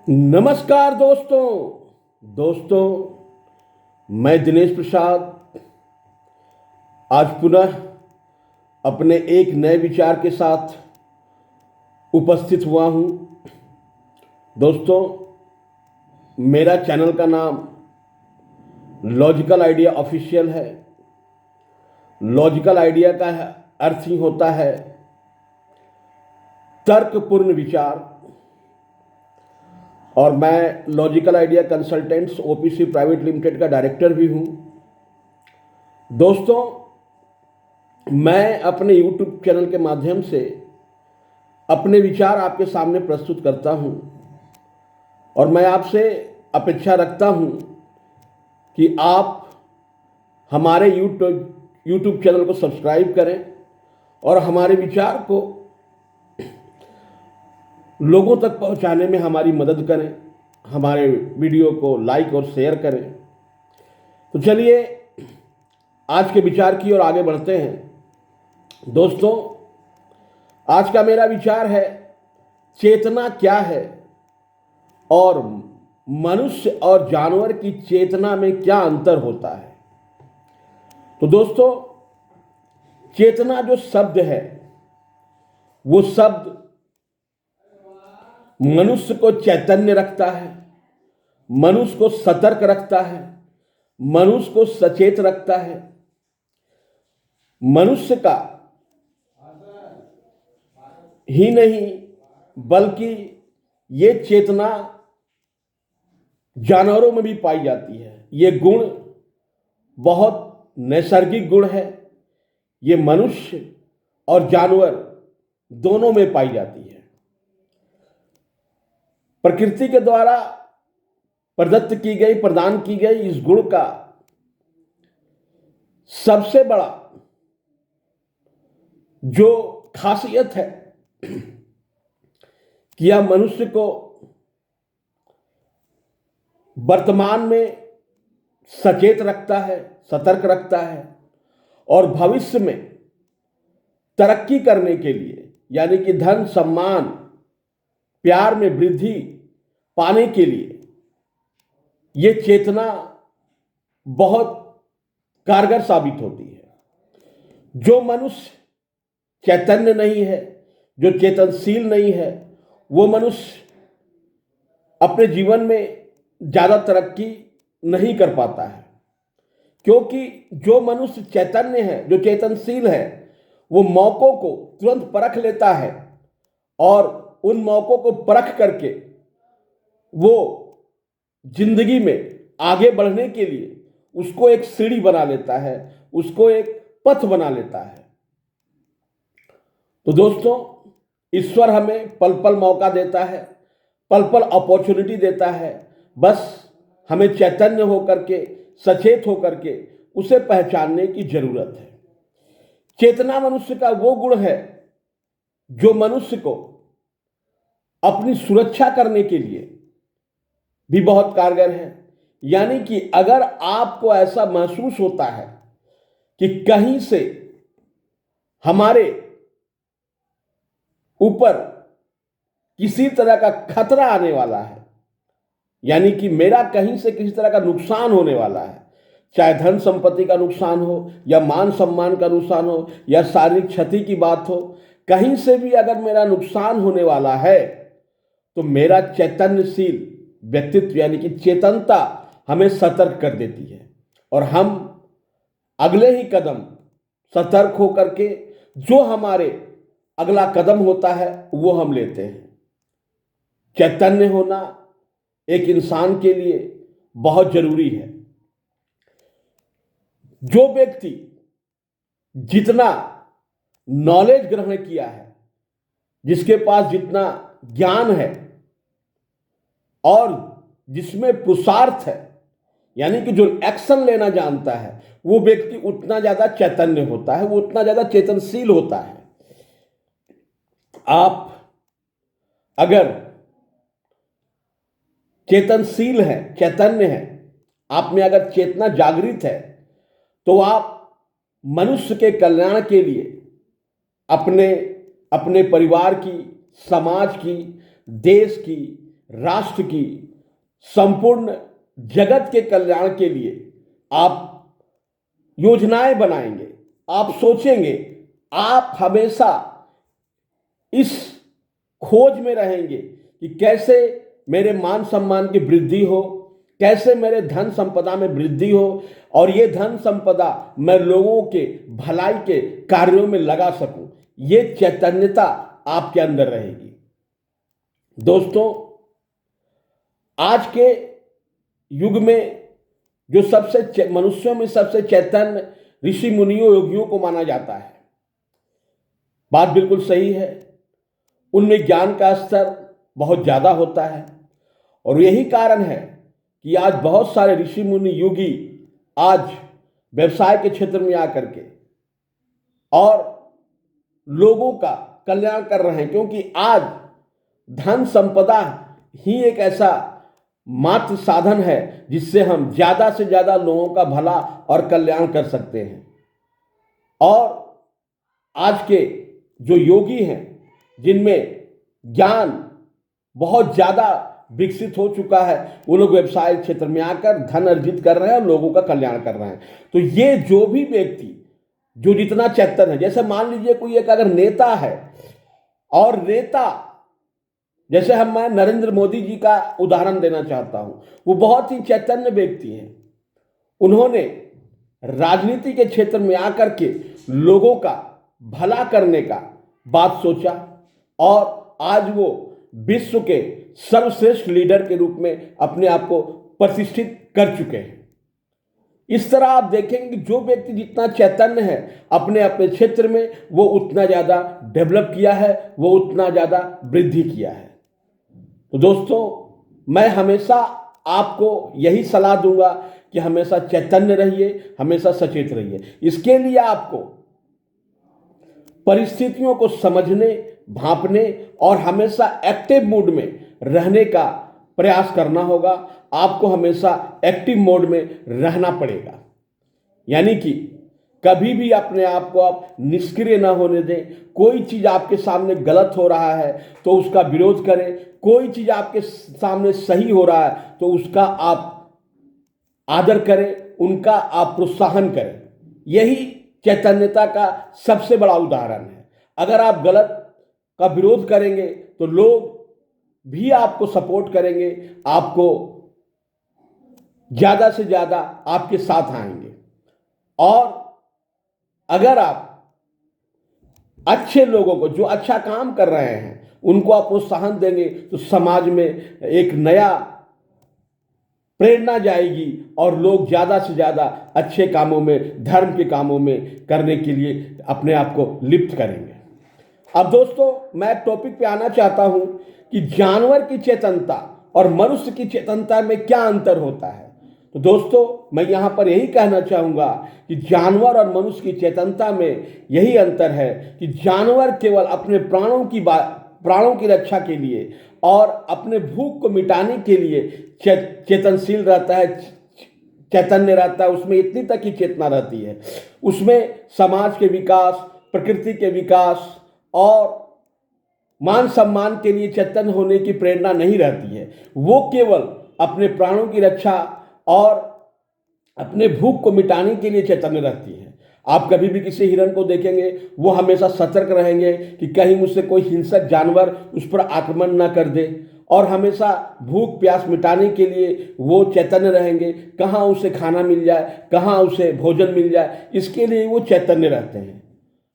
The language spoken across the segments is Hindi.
नमस्कार दोस्तों मैं दिनेश प्रसाद आज पुनः अपने एक नए विचार के साथ उपस्थित हुआ हूँ। दोस्तों, मेरा चैनल का नाम लॉजिकल आइडिया ऑफिशियल है। लॉजिकल आइडिया का अर्थ ही होता है तर्कपूर्ण विचार, और मैं logical idea consultants OPC private limited का डायरेक्टर भी हूं। दोस्तों, मैं अपने यूट्यूब चैनल के माध्यम से अपने विचार आपके सामने प्रस्तुत करता हूं, और मैं आपसे अपेक्षा रखता हूं कि आप हमारे यूट्यूब चैनल को सब्सक्राइब करें और हमारे विचार को लोगों तक पहुंचाने में हमारी मदद करें। हमारे वीडियो को लाइक और शेयर करें। तो चलिए आज के विचार की ओर आगे बढ़ते हैं। दोस्तों, आज का मेरा विचार है चेतना क्या है और मनुष्य और जानवर की चेतना में क्या अंतर होता है। तो दोस्तों, चेतना जो शब्द है वो शब्द मनुष्य को चैतन्य रखता है, मनुष्य को सतर्क रखता है, मनुष्य को सचेत रखता है। मनुष्य का ही नहीं बल्कि ये चेतना जानवरों में भी पाई जाती है। ये गुण बहुत नैसर्गिक गुण है। ये मनुष्य और जानवर दोनों में पाई जाती है। प्रकृति के द्वारा प्रदान की गई इस गुण का सबसे बड़ा जो खासियत है कि यह मनुष्य को वर्तमान में सचेत रखता है, सतर्क रखता है, और भविष्य में तरक्की करने के लिए, यानी कि धन, सम्मान, प्यार में वृद्धि पाने के लिए ये चेतना बहुत कारगर साबित होती है। जो मनुष्य चैतन्य नहीं है, जो चेतनशील नहीं है, वो मनुष्य अपने जीवन में ज़्यादा तरक्की नहीं कर पाता है। क्योंकि जो मनुष्य चैतन्य है, जो चेतनशील है, वो मौकों को तुरंत परख लेता है और उन मौकों को परख करके वो जिंदगी में आगे बढ़ने के लिए उसको एक सीढ़ी बना लेता है, उसको एक पथ बना लेता है। तो दोस्तों, ईश्वर हमें पल पल मौका देता है, पल पल अपॉर्चुनिटी देता है। बस हमें चैतन्य होकर के, सचेत होकर के उसे पहचानने की जरूरत है। चेतना मनुष्य का वो गुण है जो मनुष्य को अपनी सुरक्षा करने के लिए भी बहुत कारगर है। यानी कि अगर आपको ऐसा महसूस होता है कि कहीं से हमारे ऊपर किसी तरह का खतरा आने वाला है, यानी कि मेरा कहीं से किसी तरह का नुकसान होने वाला है, चाहे धन संपत्ति का नुकसान हो या मान सम्मान का नुकसान हो या शारीरिक क्षति की बात हो, कहीं से भी अगर मेरा नुकसान होने वाला है तो मेरा चैतन्यशील व्यक्तित्व यानी कि चेतनता हमें सतर्क कर देती है, और हम अगले ही कदम सतर्क होकर के जो हमारे अगला कदम होता है वो हम लेते हैं। चैतन्य होना एक इंसान के लिए बहुत जरूरी है। जो व्यक्ति जितना नॉलेज ग्रहण किया है, जिसके पास जितना ज्ञान है और जिसमें पुरुषार्थ है, यानी कि जो एक्शन लेना जानता है, वो व्यक्ति उतना ज्यादा चैतन्य होता है, वो उतना ज्यादा चेतनशील होता है। आप अगर चेतनशील हैं, चैतन्य हैं, आप में अगर चेतना जागृत है, तो आप मनुष्य के कल्याण के लिए अपने परिवार की, समाज की, देश की, राष्ट्र की, संपूर्ण जगत के कल्याण के लिए आप योजनाएं बनाएंगे, आप सोचेंगे, आप हमेशा इस खोज में रहेंगे कि कैसे मेरे मान सम्मान की वृद्धि हो, कैसे मेरे धन संपदा में वृद्धि हो, और ये धन संपदा मैं लोगों के भलाई के कार्यों में लगा सकूं। ये चैतन्यता आपके अंदर रहेगी। दोस्तों, आज के युग में जो सबसे मनुष्यों में सबसे चैतन्य ऋषि मुनियों योगियों को माना जाता है, बात बिल्कुल सही है। उनमें ज्ञान का स्तर बहुत ज्यादा होता है, और यही कारण है कि आज बहुत सारे ऋषि मुनि योगी आज व्यवसाय के क्षेत्र में आकर के और लोगों का कल्याण कर रहे हैं, क्योंकि आज धन संपदा ही एक ऐसा मात्र साधन है जिससे हम ज्यादा से ज्यादा लोगों का भला और कल्याण कर सकते हैं। और आज के जो योगी हैं, जिनमें ज्ञान बहुत ज्यादा विकसित हो चुका है, वो लोग व्यवसाय क्षेत्र में आकर धन अर्जित कर रहे हैं और लोगों का कल्याण कर रहे हैं। तो ये जो भी व्यक्ति जो जितना चैतन्य है, जैसे मान लीजिए कोई एक अगर नेता है, और नेता जैसे मैं नरेंद्र मोदी जी का उदाहरण देना चाहता हूं, वो बहुत ही चैतन्य व्यक्ति हैं। उन्होंने राजनीति के क्षेत्र में आकर के लोगों का भला करने का बात सोचा, और आज वो विश्व के सर्वश्रेष्ठ लीडर के रूप में अपने आप को प्रतिष्ठित कर चुके हैं। इस तरह आप देखेंगे कि जो व्यक्ति जितना चैतन्य है अपने अपने क्षेत्र में, वो उतना ज्यादा डेवलप किया है, वो उतना ज्यादा वृद्धि किया है। तो दोस्तों, मैं हमेशा आपको यही सलाह दूंगा कि हमेशा चैतन्य रहिए, हमेशा सचेत रहिए। इसके लिए आपको परिस्थितियों को समझने, भांपने और हमेशा एक्टिव मूड में रहने का प्रयास करना होगा। आपको हमेशा एक्टिव मोड में रहना पड़ेगा, यानी कि कभी भी अपने आप को आप निष्क्रिय ना होने दें। कोई चीज आपके सामने गलत हो रहा है तो उसका विरोध करें, कोई चीज आपके सामने सही हो रहा है तो उसका आप आदर करें, उनका आप प्रोत्साहन करें। यही चैतन्यता का सबसे बड़ा उदाहरण है। अगर आप गलत का विरोध करेंगे तो लोग भी आपको सपोर्ट करेंगे, आपको ज्यादा से ज्यादा आपके साथ आएंगे। और अगर आप अच्छे लोगों को, जो अच्छा काम कर रहे हैं, उनको आप प्रोत्साहन देंगे तो समाज में एक नया प्रेरणा जाएगी और लोग ज्यादा से ज्यादा अच्छे कामों में, धर्म के कामों में करने के लिए अपने आप को लिप्त करेंगे। अब दोस्तों, मैं टॉपिक पे आना चाहता हूं कि जानवर की चेतनता और मनुष्य की चेतनता में क्या अंतर होता है। तो दोस्तों, मैं यहां पर यही कहना चाहूंगा कि जानवर और मनुष्य की चेतनता में यही अंतर है कि जानवर केवल अपने प्राणों की रक्षा के लिए और अपने भूख को मिटाने के लिए चेतनशील रहता है, चैतन्य रहता है। उसमें इतनी तक की चेतना रहती है, उसमें समाज के विकास, प्रकृति के विकास और मान सम्मान के लिए चैतन्य होने की प्रेरणा नहीं रहती है। वो केवल अपने प्राणों की रक्षा और अपने भूख को मिटाने के लिए चैतन्य रहती है। आप कभी भी किसी हिरण को देखेंगे, वो हमेशा सतर्क रहेंगे कि कहीं मुझसे कोई हिंसक जानवर उस पर आक्रमण न कर दे, और हमेशा भूख प्यास मिटाने के लिए वो चैतन्य रहेंगे। कहाँ उसे खाना मिल जाए, कहाँ उसे भोजन मिल जाए, इसके लिए वो चैतन्य रहते हैं।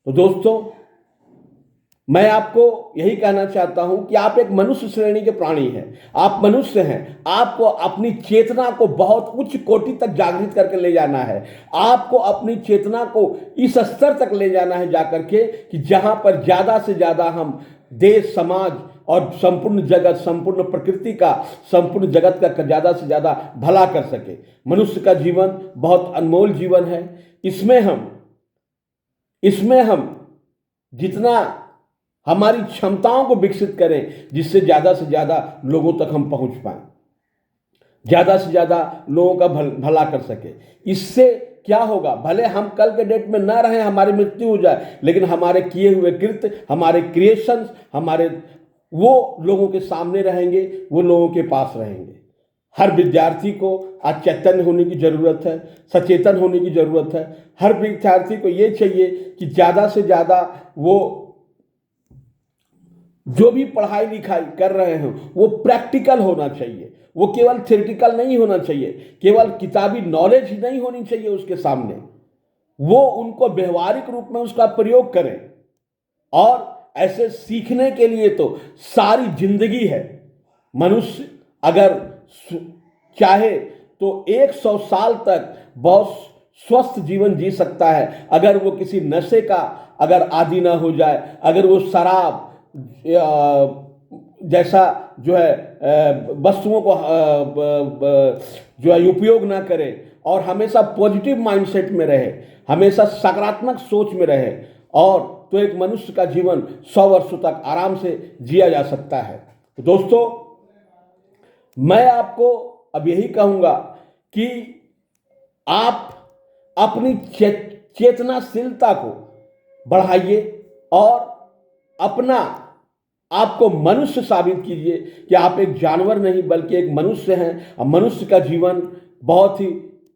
तो दोस्तों, मैं आपको यही कहना चाहता हूं कि आप एक मनुष्य श्रेणी के प्राणी हैं, आप मनुष्य हैं। आपको अपनी चेतना को बहुत उच्च कोटि तक जागृत करके ले जाना है। आपको अपनी चेतना को इस स्तर तक ले जाना है जाकर के कि जहां पर ज्यादा से ज्यादा हम देश, समाज और संपूर्ण जगत, संपूर्ण प्रकृति का, संपूर्ण जगत का ज्यादा से ज्यादा भला कर सके। मनुष्य का जीवन बहुत अनमोल जीवन है। इसमें हम जितना हमारी क्षमताओं को विकसित करें, जिससे ज्यादा से ज्यादा लोगों तक हम पहुंच पाए, ज्यादा से ज्यादा लोगों का भला कर सके। इससे क्या होगा, भले हम कल के डेट में ना रहे, हमारी मृत्यु हो जाए, लेकिन हमारे किए हुए कृत्य, हमारे क्रिएशंस, हमारे वो लोगों के सामने रहेंगे, वो लोगों के पास रहेंगे। हर विद्यार्थी को आज चैतन्य होने की ज़रूरत है, सचेतन होने की ज़रूरत है। हर विद्यार्थी को ये चाहिए कि ज़्यादा से ज़्यादा वो जो भी पढ़ाई लिखाई कर रहे हैं वो प्रैक्टिकल होना चाहिए, वो केवल थ्योरेटिकल नहीं होना चाहिए, केवल किताबी नॉलेज ही नहीं होनी चाहिए उसके सामने, वो उनको व्यवहारिक रूप में उसका प्रयोग करें। और ऐसे सीखने के लिए तो सारी जिंदगी है। मनुष्य अगर चाहे तो 100 साल तक बहुत स्वस्थ जीवन जी सकता है, अगर वो किसी नशे का अगर आदी ना हो जाए, अगर वो शराब जैसा जो है वस्तुओं को जो है उपयोग ना करे और हमेशा पॉजिटिव माइंडसेट में रहे, हमेशा सकारात्मक सोच में रहे, और तो एक मनुष्य का जीवन 100 वर्षों तक आराम से जिया जा सकता है। तो दोस्तों, मैं आपको अब यही कहूँगा कि आप अपनी चेतनाशीलता को बढ़ाइए और अपना आपको मनुष्य साबित कीजिए कि आप एक जानवर नहीं बल्कि एक मनुष्य हैं। और मनुष्य का जीवन बहुत ही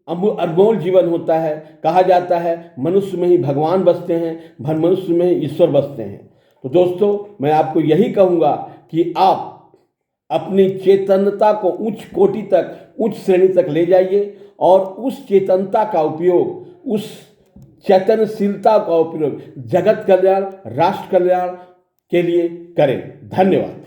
अनमोल जीवन होता है। कहा जाता है मनुष्य में ही भगवान बसते हैं, मनुष्य में ही ईश्वर बसते हैं। तो दोस्तों, मैं आपको यही कहूँगा कि आप अपनी चेतनता को उच्च कोटि तक, उच्च श्रेणी तक ले जाइए और उस चेतनता का उपयोग, उस चैतन्यशीलता का उपयोग जगत कल्याण, राष्ट्र कल्याण के लिए करें। धन्यवाद।